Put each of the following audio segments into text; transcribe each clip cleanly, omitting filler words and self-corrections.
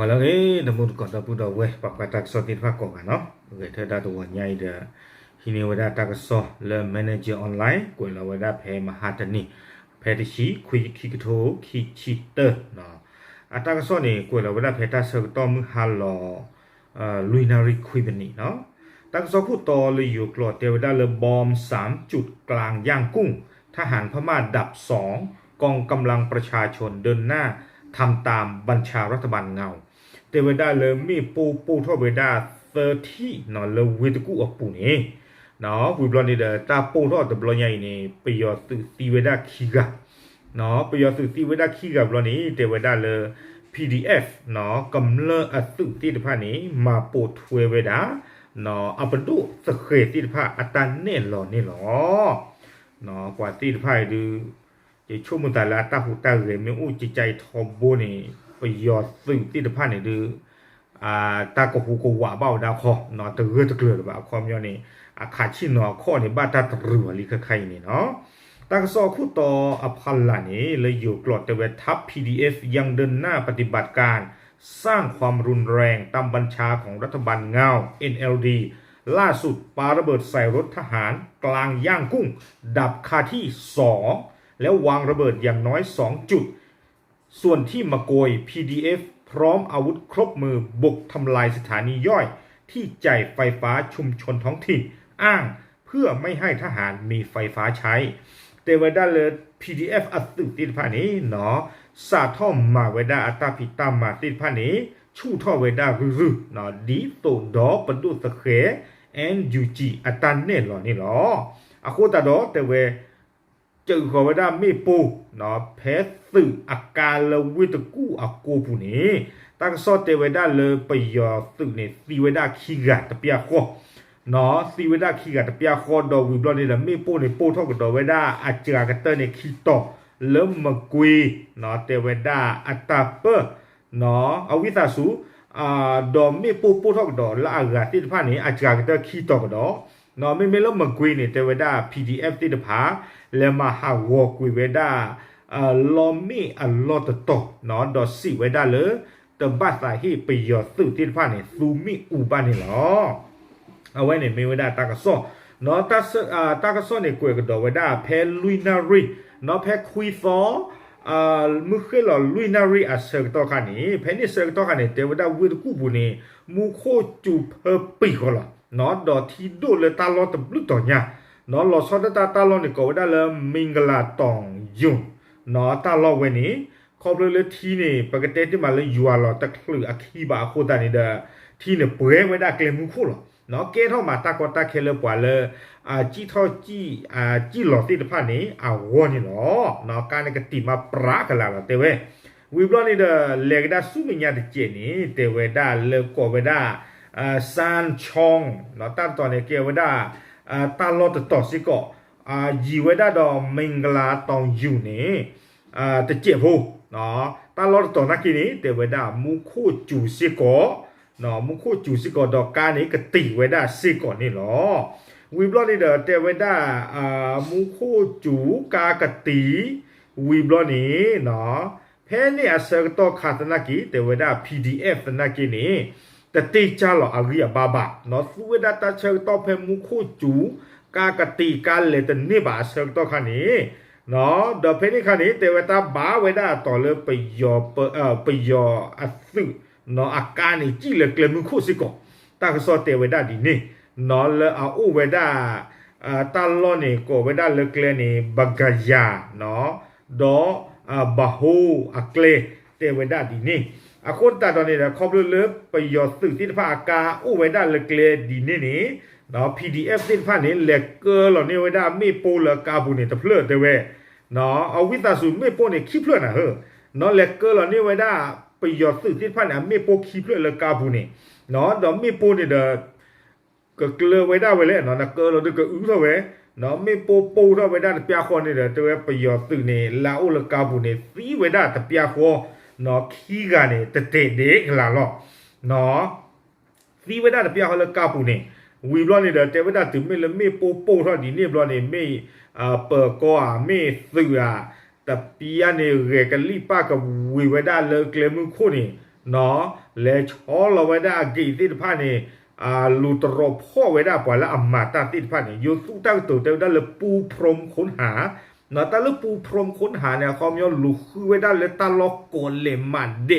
ก่อนแล้วน้ำมันก่อนเราพูดเอาไว้ปากกาตักสอติดภาคก่อนเนาะโอเคเธอได้ตัวใหญ่เด้อทีนี้ว่าได้ตักสอเริ่มแมเนเจอร์ออนไลน์กูเราว่าได้แพ้มหาตนี่แพ้ที่ชี้คุยคิกโตคิชิเตอร์เนาะตักสอนี่กูเราว่าได้แพ้ตาเสกต่อมือฮัลโหลลุยนาริคุยเป็นนี่เนาะตักสอพูดต่อเลยอยู่กลอดเทวดาเลยบอม3 จุดกลางย่างกุ้งทหารพม่าดับ2กองกำลังประชาชนเดินหน้าทำตามบัญชารัฐบาลเงาเทวดาเลยมีปูทั่วเวดา30เนาะเลยเวทกูออกปูนี่เนาะวิบลอนี่เดตาปูทั่วแต่บลอใหญ่นี่ไปยอสื่อตีเวดาคีกะเนาะไปยอสื่อตีเวดาคีกะบลอนี่เทวดาเลย PDF เนาะกำเนิดอสุที่ที่ผ่านนี้มาปูทเวเวดาเนาะเอาไปดูสเกตที่ที่ผ่านอัตราเน่หรอนี่หรอเนาะกว่าที่ที่ผ่านดูจะช่วงมันแต่ละตาหูตาเหรมีอู้จิตใจทอมโบนี่ไปยอดซึ่งที่ที่ผ่านนี่ดูตากหูกว่าเบ้าดาวคอเนาะตะเรือตะเกลือแบบความยอนี่ขาชินเนาะข้อนี่บ้าตาตะเรือลิขใครนี่เนาะตากสอคู่ต่ออภัลล่ะนี่เลยอยู่กลอดแต่เวทับ PDF ยังเดินหน้าปฏิบัติการสร้างความรุนแรงตามบัญชาของรัฐบาลเงา NLD ล่าสุดปาระเบิดใส่รถทหารกลางย่างกุ้งดับคาที่2แล้ววางระเบิดอย่างน้อย2 จุดส่วนที่มะโกย PDF พร้อมอาวุธครบมือบุกทำลายสถานีย่อยที่จ่ายไฟฟ้าชุมชนท้องถิ่นอ้างเพื่อไม่ให้ทหารมีไฟฟ้าใช้แต่เวลาเลย PDF อัตติดผ่านนี้เนาะสาท่อมมาเวลาอัตพิตามมาติดผ่านนี้ชู่ท่อเวลารื้อเนาะดีโตดอปดุสเคNUG อัตันเนี่ยหรอนี่หรออะโคตาดอแต่เวจือขอเวลาไม่ปูเนาะเพสสื่ออาการเลวิตกูอากูผู้นี้ตั้งซอเตเวดาเลยไปยอสื่อเนี่ยซีเวดาขี้กาตะเปียโคเนาะซีเวดาขี้กาตะเปียโคดอวิบลอนี่ละไม่ปูเนี่ยปูเท่ากับดอเวดาอาจารย์กันเตอร์เนี่ยขี้ต่อเริ่มมากุยเนาะเตเวดาอัตตาเปอร์เนาะเอาวิสาสูดอมไม่ปูเท่ากับดอละอากาศที่ผ่านนี้อาจารย์กันเตอร์ขี้ต่อกับดอเนาะไม่เริ่มมากุยเนี่ยเตเวดา PDF ที่ผาแล้วมาหาวอกุยเวดาลอมมี่อัลลอตโตเนาะดอสิเวดาเลยแต่บ้านสายที่ไปยอดสื่อที่ผ่านเนี่ยซูมิอูบ้านนี่หรอเอาไว้เนี่ยไม่เวดาตากระซ้อเนาะตากระซ้อเนี่ยกุยกับดอเวดาแพลุยนารีเนาะแพคุยซอมือขึ้นหล่อลุยนารีอาเซอร์ตัวขันนี้แพนี่เซอร์ตัวขันนี้เทวดาวิดกูบุนีมูโคจูเพอปีกหล่อเนาะดอที่ดูเลยตาลอตบลุตต่อเนี่ยเนาะหล่อซอดตาลอนี่ก็ได้เลยมิงกลาตองยุงเนาะตาลอเวนี้ขอบเลยทีนี่ปกติที่มาเลยยัวหล่อตะคลืออคีบาโคตานี่เด้อที่เนี่ยเปื่อยไว้ได้เกลมุคู่หล่อเนาะเกท่ามาตากอตาเคเลปว่าเลยจีท่อจีหล่อที่ผ่านนี้วัวนี่หรอเนาะการในกติมาปรากันแล้วเตเววิบลอนี่เด้อเลกดาสุมิญาติเจนี่เตเวดาเลกอเวดาซานชองเนาะตามตอนนี้เกเวดาตาลอตต่อสิก็ยีเวดาดอมิงกลาตองอยู่นี่ตะเจ็บหูเนาะตาลอตต่อนักกินี้เตเวดามุคูจูสิก็เนาะมุคูจูสิก็ดอกการนี้กติเวดาสิก็นี่หรอวิบลอนี่เด้อเตเวดามุคูจูกากติวิบลอนี่เนาะเพนี่อาเซอร์ตอขาตนักกิเตเวดา PDF นักกินี้แต่ตีจ้าหรออาริยบาบาเนาะสุเวดาตาเชิงต่อเพมุคูจูกากติการเลตนี่บาเชิงต่อขันนี้เนาะเดเพนี่ขันนี้เตวตาบาเวดาต่อเลยไปยอไปยออัสึเนาะอาการนี่จีเลเกลมุคูสิกตากสอเตวดาดีนี่เนาะเลอาอูเวดาตาลอนี่ก็เวดาเลเกลนี่บักกายาเนาะดอบาฮูอักเลเตวดาดีนี่อาคนตาตอนนี้นะครบเลิฟไปยอดสื่อที่ผ่ากาอู้ไว้ได้เลยเกลดีนี่นี่เนาะ PDF ที่ผ่านนี้เล็กเกอร์เหล่านี้ไว้ได้ไม่โปรเลยกาบุนี่ตะเพลิดเตเวเนาะเอาวิตาสูไม่โปรเนี่ยขี้เพลิดนะเฮ้เนาะเล็กเกอร์เหล่านี้ไว้ได้ไปยอดสื่อที่ผ่านนี้ไม่โปรขี้เพลิดเลยกาบุนี่เนาะเดี๋ยวไม่โปรเนี่ยเด้อก็เกลือไว้ได้ไว้เลยเนาะนักเกอร์เราดูก็อื้อเท่าเว้เนาะไม่โปรโปรเท่าไว้ได้แต่เปียคอนี่เด้อเตเวไปยอดสื่อเนี่ยลาอุลกาบุนี่ซีไว้ได้แต่เปียคอเนาะขี้กันเนี่ยเตะเด็กหล่ะเนาะเนาะซีเวดาเปียเขาเลยกาปูเนี่ยวิบลอนี่เด้อเตเวดาถึงไม่เลยไม่โปเท่าดีเนี่ยบลอนี่ไม่เปิดก็ไม่ซื้อแต่ปียเนี่ยเรกันรีป้ากับวิเวดาเลยเกลมึงคู่นี่ เนาะเลชอเราไว้ได้กี่ติดผ้านี่ลูตรพ่อไว้ได้ปล่อยแล้วอำมาตาติดผ้านี่ยูสู้ตั้งตัวเดียวได้เลยปูพรมค้นหาเนาะแต่แล้วปูพรมค้นหาเนี่ยความยอลูคือไว้ได้เลยตาล็อกโกนเลมันเด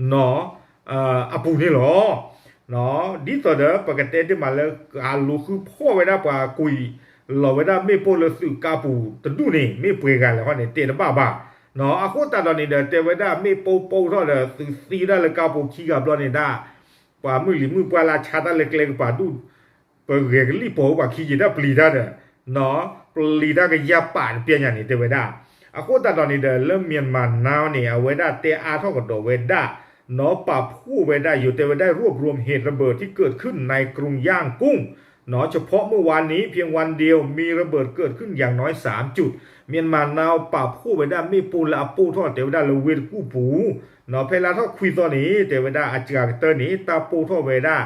เนาะปูนี่หรอเนาะดิตัวเด้อปกติที่มาแล้วลูคือพ่อไว้ได้ปว่ากุยเราไว้ได้ไม่โปรเลยสื่อกาปูตะดูนี่ไม่เปย์กันแล้วเขาเนี่ยเตะบ้าเนาะอากูตาตอนนี้เด้อเตะไว้ได้ไม่โปเท่าเด้อสีได้เลยกาปูขี้กับเราเนี่ยได้กว่ามือหรือมือปลาชาตาเล็กๆกว่าดูเปิดเรียกรีบโปกว่าขี้จีได้ปลีได้เด้อเนาะปลีได้ก็ยาป่านเปลี่ยนอย่างนี้เตะไว้ได้อากูตาตอนนี้เด้อเริ่มเมียนมานาวเนี่ยเอาไว้ได้เตะอาเท่ากับโดไว้ได้เนาะป่าผู้ไว้ได้อยู่เตะไว้ได้รวบรวมเหตุระเบิดที่เกิดขึ้นในกรุงย่างกุ้งเนาะเฉพาะเมื่อวานนี้เพียงวันเดียวมีระเบิดเกิดขึ้นอย่างน้อย3จุดเมียนมานาวป่าผู้ไว้ได้ไม่ปูและอปูทอดเตวได้ละเวรกู้ปูเนาะเพลาทอดคุยตอนนี้เตวได้อาจารย์เตอร์นี้ตาปูทอดไว้ได้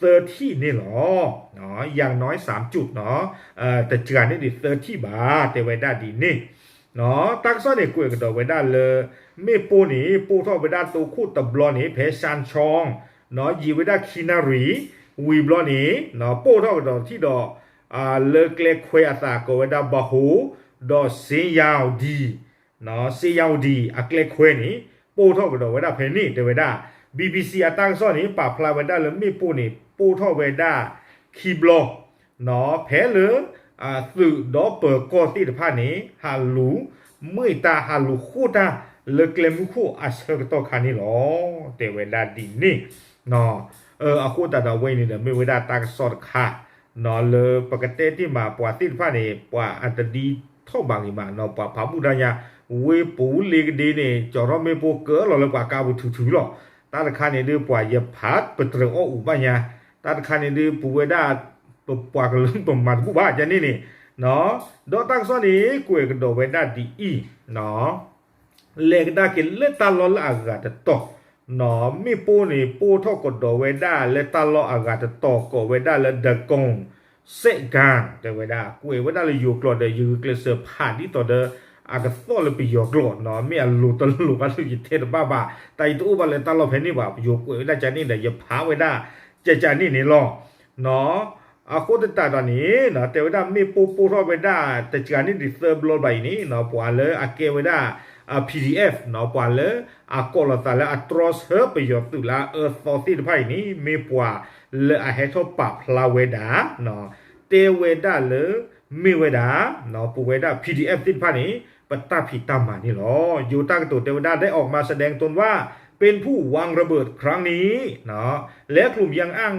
30นี่หรอเนาะอย่างน้อย3จุดเนาะแต่จานนี่ดิ30บาทเตวได้ดีนี่เนาะตักซ้อนเนี่ยกุยกันต่อไว้ได้เลยไม่ปูนี่ปูทอดไว้ได้ตัวคู่ตับบลอนี่เพชานชองเนาะยีไว้ได้คินารีวีบลอนี่เนาะปูทอดกันที่ดอกเลิกเล็กควยอาสาก็ไว้ได้บาหูดอเสียาวดีเนาะเสียาวดีอักเล็กควยนี่ปูทอดกันต่อไว้ได้เพนี่เตไว้ได้ BBC ตั้งซ้อนนี้ปราบพลายไว้ได้เลยไม่ปูนี่ปูทอดไว้ได้คีบลอเนาะแพ้เลยสื่อดอเปิดก็ติดผ้านี้ฮัลโหลมื่อตาฮัลโหลคู่ตาเลิกเล่มคู่อาเซอร์ตัวคันนี้หรอเตเวลาดีนี่เนาะอาคู่ตาดาวเวนี่เดี๋ยวไม่เวลาตาสอดค่ะเนาะเลยปกติที่มาปว่าติดผ้านี้ปว่าอันตดีท่อบางอีมาเนาะปว่าพาบุดายาเวปูเล็กดีนี่จอร์ไม่ปูเกอเราเลยกว่ากาบุถือหรอตาคันนี้ดื้อปว่าอย่าพัดเปิดเตออุบายาตาคันนี้ดื้อปูเวด้าปว่ากันเรื่องประมาณกูบ้าจะนี่เนาะดอตั้งซ้อนนี้กุยกันโดเวด้าดีอีเนาะเล็กได้กินเลตาลอละอากาศตกเนาะมีปูนี่ปูเท่ากับโดเวด้าเลตาลออากาศตกก็เวด้าเลเดกงเสกางเดเวด้ากุยเวด้าเลยอยู่กลอดเดยูเกลเซอร์ผ่านที่ต่อเดอากาศโซเลยไปอยู่กลอดเนาะไม่อาลูตลูกันสุดเทศบ้าแต่อีตัวเลตาลอเพนี่ว่าอยู่กุยเวด้าจานี่เดยพาเวด้าจานี่นี่ลอเนาะอาคูตตาตอนนี้เนาะแต่ว่ามีปูรอไปได้แต่การนี้ดิเซอร์บลอใบนี้เนาะปวาเลยอาเกไว้ได้PDF เนาะปวาเลยอาโกลตาแล้วอัตรอสเฮไปยอตุลาซอซี่ไพ่นี้มีปวาเลยอาเฮทอปาพลาเวดาเนาะเตเวดาเลยมีเวดาเนาะปูเวดา PDF ติดไพ่นี้ปตาผิดตามมานี่หรออยู่ตั้งตัวเทวดาได้ออกมาแสดงตนว่าเป็นผู้วางระเบิดครั้งนี้เนาะและกลุ่มยังอ้าง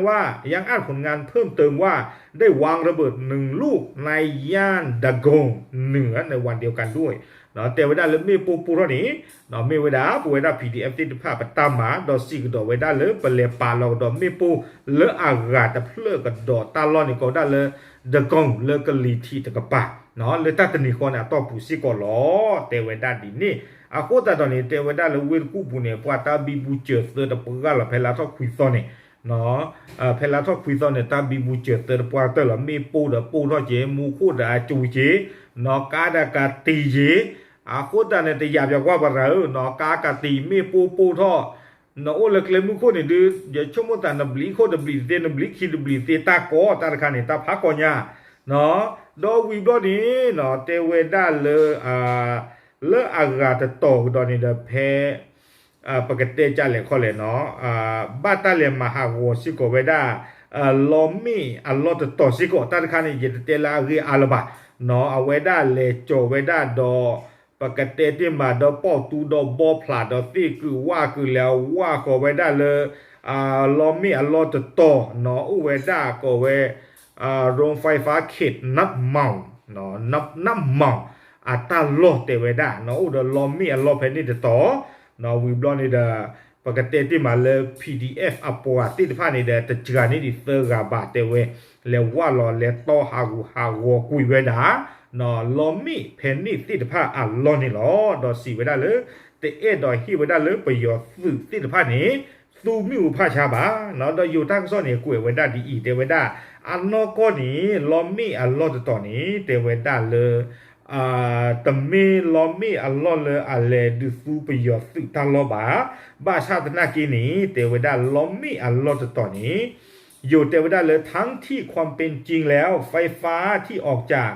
ผลงานเพิ่มเติมว่าได้วางระเบิด1ลูกในย่านดากงเหนือในวันเดียวกันด้วยเนาะแต่เวลาเลยมีปูเท่านี้เนาะมีเวลาปูเวลา PDF ที่ภาพตามมาดอสิกดอเวลาเลยเปเลปาเราดอมีปูเลอากาศเพลกับดอตาลอนี่ก็ได้เลยดากงเลกลีทีตะกะปะเนาะเลยตัดนี่คนอ่ะต่อปูสิก็ล้อแต่เวลาดีนี่อาโคตาตอนนี้เทวดาเลยเวรกูปุเนี่ยปว่าตาบิบูเจอเตอร์ตะปกาละเพลาทอคุยซอนเนี่ยเนาะเพลาทอคุยซอนเนี่ยตาบิบูเจอเตอร์ปว่าเตอร์ละมีปูเดปูทอเจมูคูดาจูเจเนาะกาดากาตีเจอาโคตาเนี่ยแต่หยาบว่าบ่เราเนาะกากาตีมีปูทอเนาะโอเล็กเลมูโคเนี่ยดื้ออย่าชมตานบลีโคดบลีเตนบลีคิดบลีเตตาโกตาคันเนี่ยตาพักก่อนเนี่ยเนาะดอวีบอนี้เนาะเทวดาเลยเลออากาศตกตอนนี้เดเพปกติจะเลยเขาเลยเนาะบาตาเลมหาวสิโกเวดาลอมีอัลลอตตสิโกตันคันยิเตลารีอัลบะเนาะเอาเวดาเลโจเวดาดอปกติที่มาดอปอตูดอบอพลาดอที่คือว่าคือแล้วว่าก็เวดาเลยลอมีอัลลอตตเนาะอุเวดาก็เวโรงไฟฟ้าเขตนับเมาเนาะนับน้ำเมาอาตาโลเตเวดาเนาะอุดลอมีอัลลอเพนี่เดต่อเนาะวิบลอนี่เดปกติที่มาเลย PDF อัปวาติดผ้านี่เดแต่จานี่ดิเซอร์กาบาเตเวแล้วว่าลอเลต่อฮาวกุยเวดาเนาะลอมีเพนี่ติดผ้าอัลลอนี่หรอดอสีเวดาเลยแต่ดอฮีเวดาเลยประโยชน์สื่อติดผ้านี้ซูมิวผ้าชาบาเนาะดออยู่ตั้งซ้อนเนี่ยกุยเวดาดีอีเตเวดาอันนอกก็นี้ลอมีอัลลอตต่อนี้เตเวดาเลย ตะเมลอมีอัลลอฮ์เลยอัลเลดูซูไปยอสึตาลอบาบาชาตนากีนี้เทวดาลอมีอัลลอฮ์ตอนนี้อยู่เทวดาเลยทั้งที่ความเป็นจริงแล้วไฟฟ้าที่ออกจาก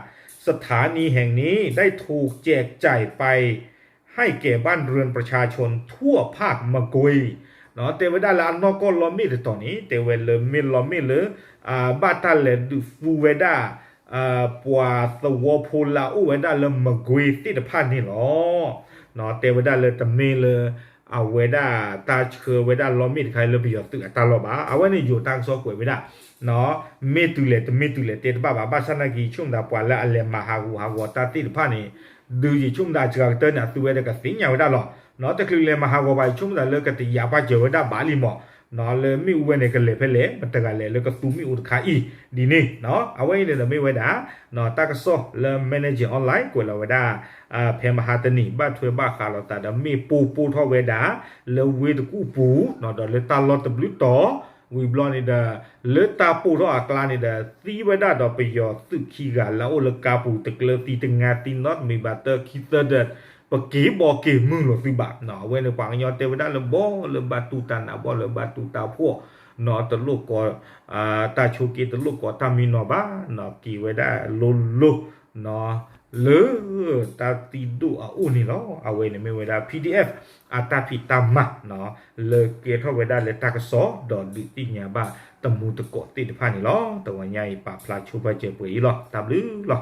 สถานีแห่งนี้ได้ถูกแจกจ่ายไปให้แก่บ้านเรือนประชาชนทั่วภาคมะกุยเนาะเทวดาละอันนอก็ลอมีตอนนี้เทวดามีลอมีเลยบาตาเลดูฟูเวดาปัวสวอพูลาอุเวดาเลมกวีติดพันนี่หรอเนาะเทวดาเลยตะเมเลยเอาเวดาตาเชเวดาลอมิดใครเลยไปยอตึกตาลอบาเอาไว้นี่อยู่ทางซอกวยเวดาเนาะเมตุเลตเมตุเลเตตบ้าบ้าบ้าสนากีช่วงดาปวาละอัลเลมาฮากูฮาวตาติดพันนี่ดูจีช่วงดาจากเตอร์น่ะตัวเวดากับสิงห์ยาวดาหรอเนาะแต่คือเลมาฮาวไปช่วงดาเลิกกันตียาป้าเจวดาบาลีหมอเนาะเลยไม่อุเวเนกันเลยเพลเลยมันตะกันเลยแล้วก็ตูมีอุดขาอีดีนี่เนาะเอาไว้เนี่ยเราไม่ไว้ด่าเนาะตากระโซเลยแมเนเจอร์ออนไลน์กว่าเราไว้ด่าเพมหาตนีบ้าถวยบ้าขาเราแต่ดมีปูท่อไว้ด่าเลยเวดกูปูเนาะเดี๋ยวเลยตาลอตบลิต่อวิบลอนี่เด้อเลยตาปูท่ออักลานี่เด้อซีไว้ด่าดอกไปยอสึกขี้กันแล้วเลยกาปูตะเกลือตีตึงงาตีน็อตมีบาเตอร์คิดเด็ดปะเก๋บอกเก๋มึงหรอสิบาเนาะเว้ในฝั่งยอเทวดาเลยบ่เลยบาตูตันอ่ะบ่เลยบาตูตาพวกเนาะตะลุกก็ตาชูกีตะลุกก็ตามีเนาะบ้าเนาะกี่ไว้ได้ลุเนาะเลยตาติดูอ่ะอู้นี่เนาะเอาไว้ในไม่ไว้ได้ PDF ตาผิดตามมาเนาะเลยเกทไว้ได้เลยตากระสอดอนดิติญาบ้าตะมูตะโกติดผ่านนี่เนาะตะวันใหญ่ปะพลาชูบาเจปุยหรอตามลือหรอ